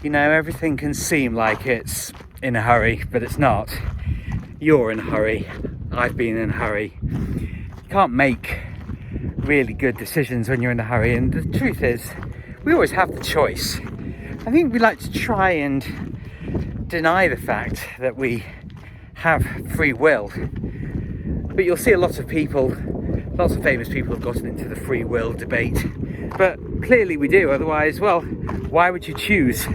You know, everything can seem like it's in a hurry, but it's not. You're in a hurry. I've been in a hurry. You can't make really good decisions when you're in a hurry, and the truth is, we always have the choice. I think we like to try and deny the fact that we have free will, but you'll see a lot of people, lots of famous people have gotten into the free will debate, but clearly we do. Otherwise, well, why would you choose?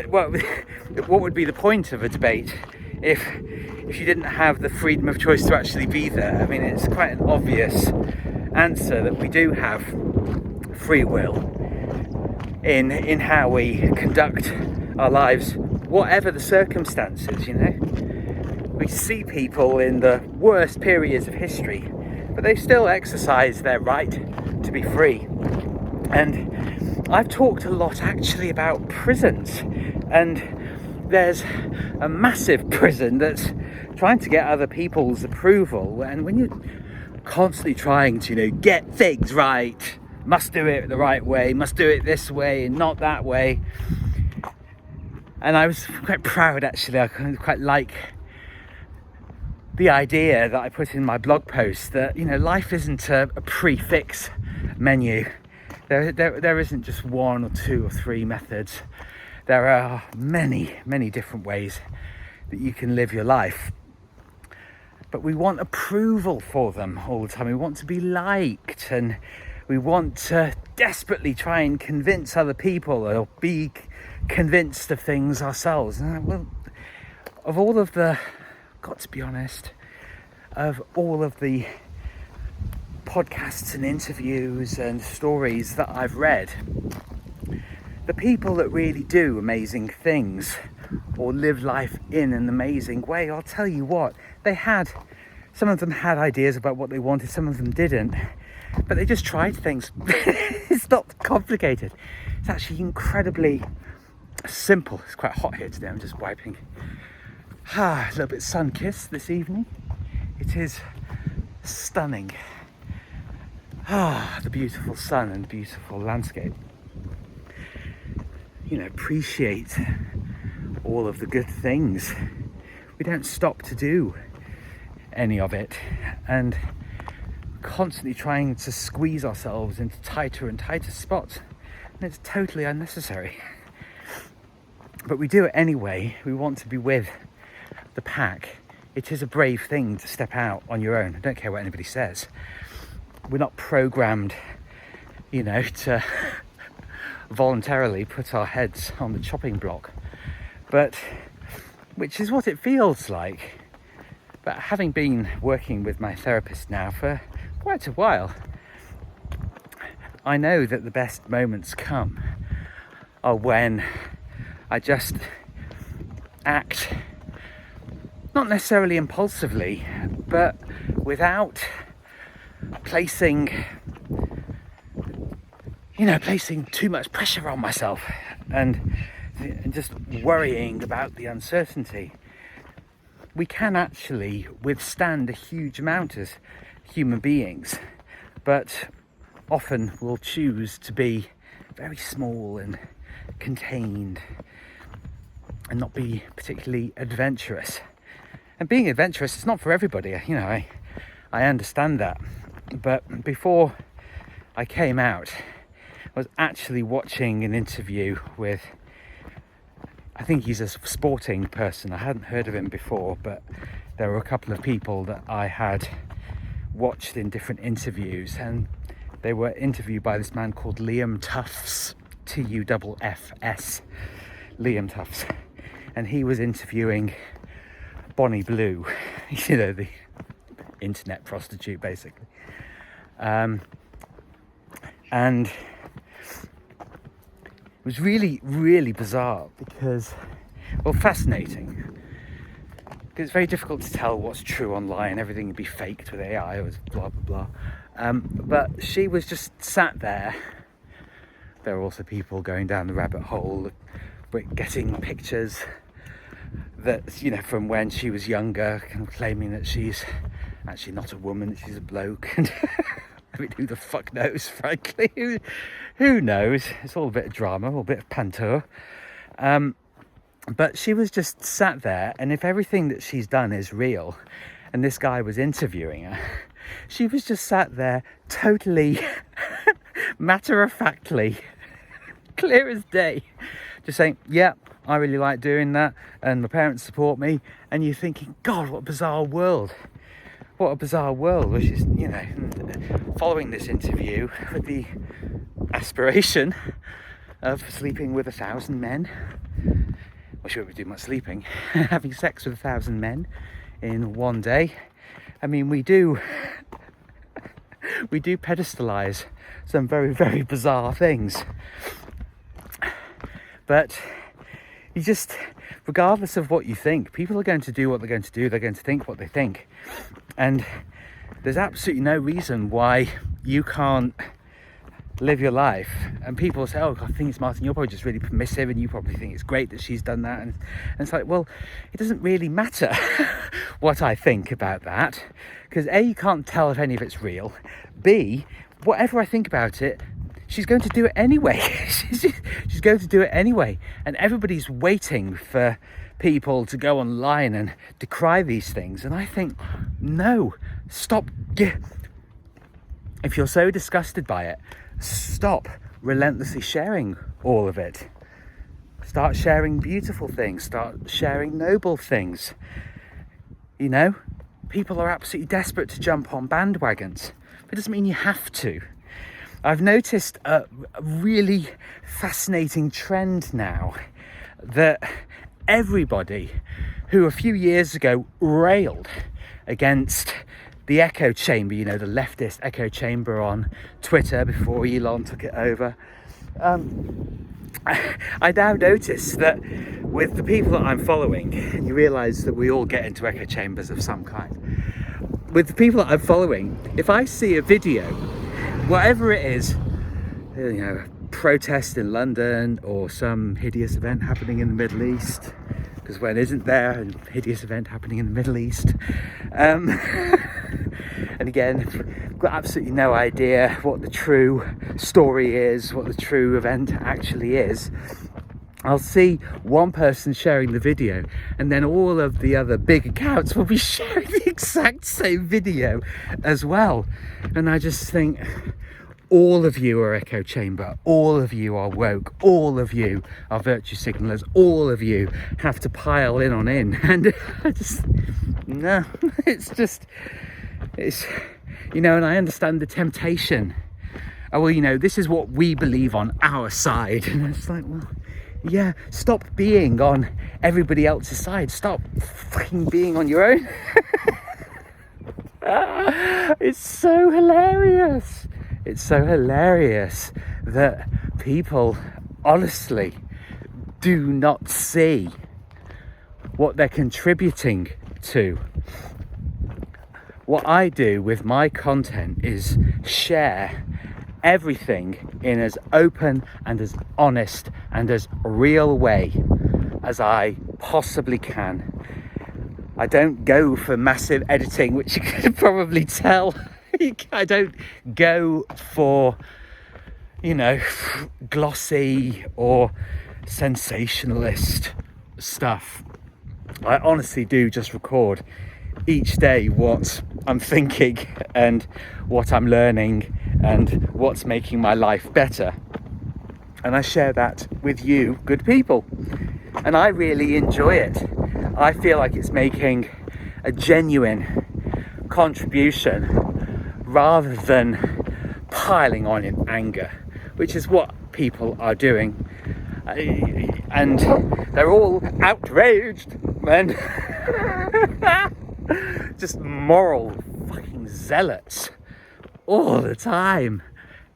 What would be the point of a debate if you didn't have the freedom of choice to actually be there? I mean, it's quite an obvious answer that we do have free will in how we conduct our lives, whatever the circumstances. You know, we see people in the worst periods of history, but they still exercise their right to be free. And I've talked a lot actually about prisons, and there's a massive prison that's trying to get other people's approval, and when you're constantly trying to, you know, get things right, must do it the right way, must do it this way and not that way. And I was quite proud, actually. I quite like the idea that I put in my blog post that, you know, life isn't a prefix menu. There isn't just one or two or three methods. There are many different ways that you can live your life. But we want approval for them all the time. We want to be liked, and we want to desperately try and convince other people or be convinced of things ourselves. Well, of all of the, got to be honest, of all of the podcasts and interviews and stories that I've read, the people that really do amazing things or live life in an amazing way, I'll tell you what, some of them had ideas about what they wanted, some of them didn't, but they just tried things. It's not complicated. It's actually incredibly simple. It's quite hot here today. I'm just wiping. A little bit sun-kissed this evening. It is stunning. The beautiful sun and beautiful landscape. You know, appreciate all of the good things. We don't stop to do any of it, and constantly trying to squeeze ourselves into tighter and tighter spots, and it's totally unnecessary. But we do it anyway. We want to be with the pack. It is a brave thing to step out on your own. I don't care what anybody says. We're not programmed, you know, to voluntarily put our heads on the chopping block, but which is what it feels like. But having been working with my therapist now for quite a while, I know that the best moments come are when I just act, not necessarily impulsively, but without placing too much pressure on myself and just worrying about the uncertainty. We can actually withstand a huge amount as human beings, but often we'll choose to be very small and contained and not be particularly adventurous. And being adventurous is not for everybody, you know, I understand that. But before I came out, I was actually watching an interview with, I think he's a sporting person. I hadn't heard of him before, but there were a couple of people that I had watched in different interviews, and they were interviewed by this man called Liam Tufts, Tuffs, Liam Tufts, and he was interviewing Bonnie Blue, you know, the internet prostitute, basically. And it was really, really bizarre because, well, fascinating. Because it's very difficult to tell what's true online. Everything would be faked with AI. It was blah, blah, blah. But she was just sat there. There were also people going down the rabbit hole, getting pictures that, you know, from when she was younger, kind of claiming that she's actually not a woman, that she's a bloke. And I mean, who the fuck knows, frankly? Who knows? It's all a bit of drama, all a bit of pantour. But she was just sat there, and if everything that she's done is real, and this guy was interviewing her, she was just sat there totally matter-of-factly, clear as day, just saying, yeah, I really like doing that, and my parents support me. And you're thinking, God, what a bizarre world. What a bizarre world, which is, you know, following this interview with the aspiration of sleeping with 1,000 men. Well, she won't be doing much sleeping. Having sex with 1,000 men in one day. I mean, we do pedestalize some very, very bizarre things. But you just, regardless of what you think, people are going to do what they're going to do. They're going to think what they think. And there's absolutely no reason why you can't live your life. And people say, oh, I think it's Martin, you're probably just really permissive, and you probably think it's great that she's done that. And it's like, well, it doesn't really matter what I think about that, because A, you can't tell if any of it's real. B, whatever I think about it, she's going to do it anyway. She's going to do it anyway. And everybody's waiting for people to go online and decry these things. And I think, no, stop. If you're so disgusted by it, stop relentlessly sharing all of it. Start sharing beautiful things. Start sharing noble things. You know, people are absolutely desperate to jump on bandwagons. But it doesn't mean you have to. I've noticed a really fascinating trend now that everybody who a few years ago railed against the echo chamber, you know, the leftist echo chamber on Twitter before Elon took it over, I now notice that with the people that I'm following, and you realise that we all get into echo chambers of some kind, with the people that I'm following, if I see a video, whatever it is, you know, protest in London or some hideous event happening in the Middle East, because when isn't there a hideous event happening in the Middle East? And again, I've got absolutely no idea what the true story is, what the true event actually is. I'll see one person sharing the video, and then all of the other big accounts will be sharing the exact same video as well. And I just think, all of you are echo chamber, all of you are woke, all of you are virtue signalers, all of you have to pile in on in. And I just, no, it's, you know, and I understand the temptation. Oh, well, you know, this is what we believe on our side. And it's like, well, yeah, stop being on everybody else's side. Stop fucking being on your own. It's so hilarious. It's so hilarious that people honestly do not see what they're contributing to. What I do with my content is share everything in as open and as honest and as real way as I possibly can. I don't go for massive editing, which you can probably tell. I don't go for, you know, glossy or sensationalist stuff. I honestly do just record each day what I'm thinking and what I'm learning and what's making my life better. And I share that with you, good people. And I really enjoy it. I feel like it's making a genuine contribution rather than piling on in anger, which is what people are doing. And they're all outraged, men. Just moral fucking zealots all the time.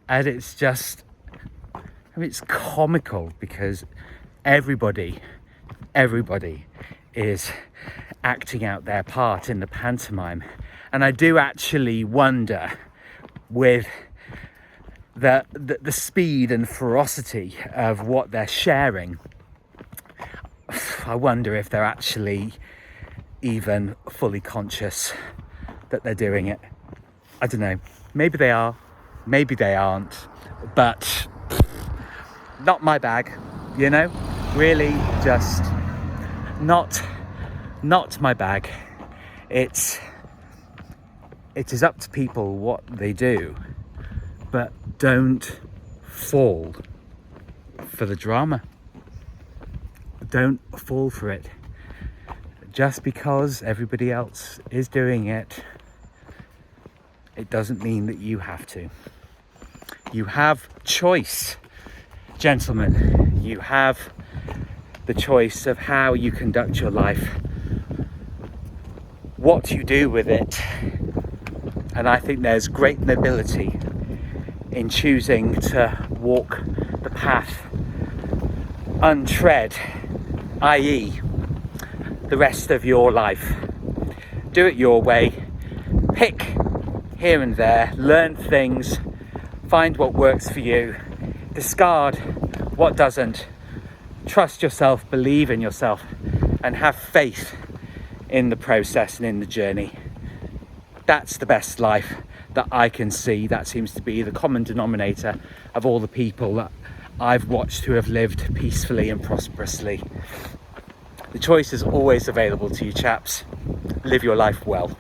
And it's just, I mean, it's comical because everybody is acting out their part in the pantomime. And I do actually wonder, with the speed and ferocity of what they're sharing, I wonder if they're actually even fully conscious that they're doing it. I don't know. Maybe they are, maybe they aren't, but not my bag, you know? Really just not my bag. It is up to people what they do, but don't fall for the drama. Don't fall for it. Just because everybody else is doing it, it doesn't mean that you have to. You have choice, gentlemen. You have the choice of how you conduct your life, what you do with it. And I think there's great nobility in choosing to walk the path untread, i.e. the rest of your life. Do it your way. Pick here and there, learn things, find what works for you, discard what doesn't, trust yourself, believe in yourself, and have faith in the process and in the journey. That's the best life that I can see. That seems to be the common denominator of all the people that I've watched who have lived peacefully and prosperously. The choice is always available to you, chaps. Live your life well.